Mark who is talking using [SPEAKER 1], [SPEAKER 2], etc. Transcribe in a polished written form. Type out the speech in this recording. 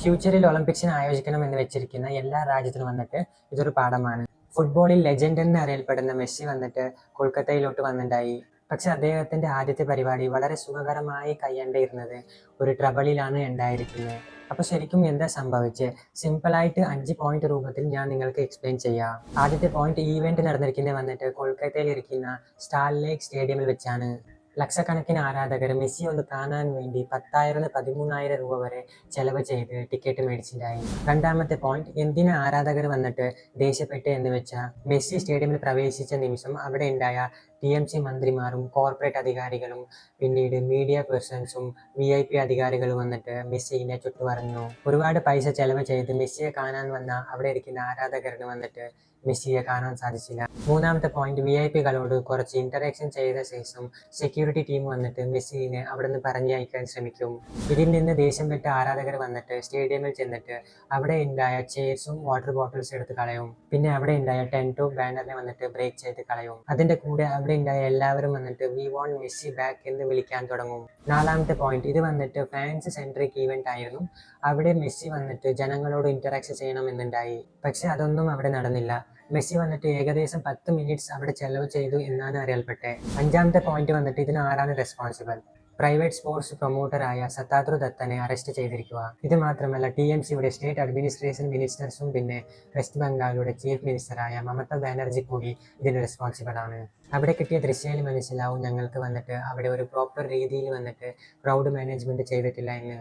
[SPEAKER 1] ഫ്യൂച്ചറിൽ ഒളിമ്പിക്സിന് ആയോജിക്കണമെന്ന് വെച്ചിരിക്കുന്ന എല്ലാ രാജ്യത്തിനും വന്നിട്ട് ഇതൊരു പാഠമാണ്. ഫുട്ബോളിൽ ലെജൻഡ് എന്ന് അറിയപ്പെടുന്ന മെസ്സി വന്നിട്ട് കൊൽക്കത്തയിലോട്ട് വന്നിട്ടുണ്ടായി. പക്ഷെ അദ്ദേഹത്തിന്റെ ആദ്യത്തെ പരിപാടി വളരെ സുഖകരമായി കഴിയേണ്ടിയിരുന്നത് ഒരു ട്രബിളിലാണ് ഉണ്ടായിരിക്കുന്നത്. അപ്പൊ ശരിക്കും എന്താ സംഭവിച്ചത്? സിമ്പിളായിട്ട് 5 പോയിന്റ് രൂപത്തിൽ ഞാൻ നിങ്ങൾക്ക് എക്സ്പ്ലെയിൻ ചെയ്യാം. ആദ്യത്തെ പോയിന്റ്, ഈവന്റ് നടന്നിരിക്കുന്നത് വന്നിട്ട് കൊൽക്കത്തയിൽ ഇരിക്കുന്ന സ്റ്റാർ ലേക്ക് സ്റ്റേഡിയമിൽ വെച്ചാണ്. ലക്ഷക്കണക്കിന് ആരാധകർ മെസ്സി ഒന്ന് കാണാൻ വേണ്ടി 10,000 13,000 രൂപ വരെ ചെലവ് ചെയ്ത് ടിക്കറ്റ് മേടിച്ചിട്ടുണ്ടായി. രണ്ടാമത്തെ പോയിന്റ്, എന്തിനാ ആരാധകർ വന്നിട്ട് ദേഷ്യപ്പെട്ട് എന്ന് വെച്ചാൽ മെസ്സി സ്റ്റേഡിയമിൽ പ്രവേശിച്ച നിമിഷം അവിടെ ഉണ്ടായ TMC മന്ത്രിമാരും കോർപ്പറേറ്റ് അധികാരികളും പിന്നീട് മീഡിയ പേഴ്സൺസും VIP അധികാരികളും വന്നിട്ട് മെസ്സിനെ ചുറ്റു പറഞ്ഞു. ഒരുപാട് പൈസ ചെലവ് ചെയ്ത് മെസ്സിയെ കാണാൻ വന്ന അവിടെ ഇരിക്കുന്ന ആരാധകർക്ക് വന്നിട്ട് മെസ്സിയെ കാണാൻ സാധിച്ചില്ല. മൂന്നാമത്തെ പോയിന്റ്, VIP-കളോട് കുറച്ച് ഇന്ററാക്ഷൻ ചെയ്ത ശേഷം സെക്യൂരിറ്റി ടീം വന്നിട്ട് മെസ്സിനെ അവിടെ നിന്ന് പറഞ്ഞയക്കാൻ ശ്രമിക്കും. ഇതിൽ നിന്ന് ദേഷ്യം പെട്ട ആരാധകർ വന്നിട്ട് സ്റ്റേഡിയമിൽ ചെന്നിട്ട് അവിടെ ഉണ്ടായ ചെയർസും വാട്ടർ ബോട്ടിൽസും എടുത്ത് കളയും. പിന്നെ അവിടെ ഉണ്ടായ ടെന്റും ബാനറിനെ വന്നിട്ട് ബ്രേക്ക് ചെയ്ത് കളയും. അതിന്റെ കൂടെ അവിടെ ഉണ്ടായ എല്ലാവരും വന്നിട്ട് "വി വോണ്ട് മെസ്സി ബാക്ക്" എന്ന് വിളിക്കാൻ തുടങ്ങും. നാലാമത്തെ പോയിന്റ്, ഇത് വന്നിട്ട് ഫാൻസ് സെൻട്രിക് ഈവന്റ് ആയിരുന്നു. അവിടെ മെസ്സി വന്നിട്ട് ജനങ്ങളോട് ഇന്ററാക്ഷൻ ചെയ്യണമെന്നുണ്ടായി. പക്ഷെ അതൊന്നും അവിടെ നടന്നില്ല. മെസ്സി വന്നിട്ട് ഏകദേശം 10 മിനിറ്റ്സ് അവിടെ ചെലവ് ചെയ്തു എന്നാണ് അറിയപ്പെട്ടത്. അഞ്ചാമത്തെ പോയിന്റ് വന്നിട്ട് ഇതിന് ആരാണ് റെസ്പോൺസിബിൾ? പ്രൈവറ്റ് സ്പോർട്സ് പ്രൊമോട്ടറായ സത്താദ്രു ദത്തനെ അറസ്റ്റ് ചെയ്തിരിക്കുക. ഇത് മാത്രമല്ല, TMCയുടെ സ്റ്റേറ്റ് അഡ്മിനിസ്ട്രേഷൻ മിനിസ്റ്റേഴ്സും പിന്നെ വെസ്റ്റ് ബംഗാളിയുടെ ചീഫ് മിനിസ്റ്ററായ മമത ബാനർജി കൂടി ഇതിന് റെസ്പോൺസിബിൾ ആണ്. അവിടെ കിട്ടിയ ദൃശ്യത്തിൽ മനസ്സിലാവും ഞങ്ങൾക്ക് വന്നിട്ട് അവിടെ ഒരു പ്രോപ്പർ രീതിയിൽ വന്നിട്ട് ക്രൗഡ് മാനേജ്മെന്റ് ചെയ്തിട്ടില്ല എന്ന്.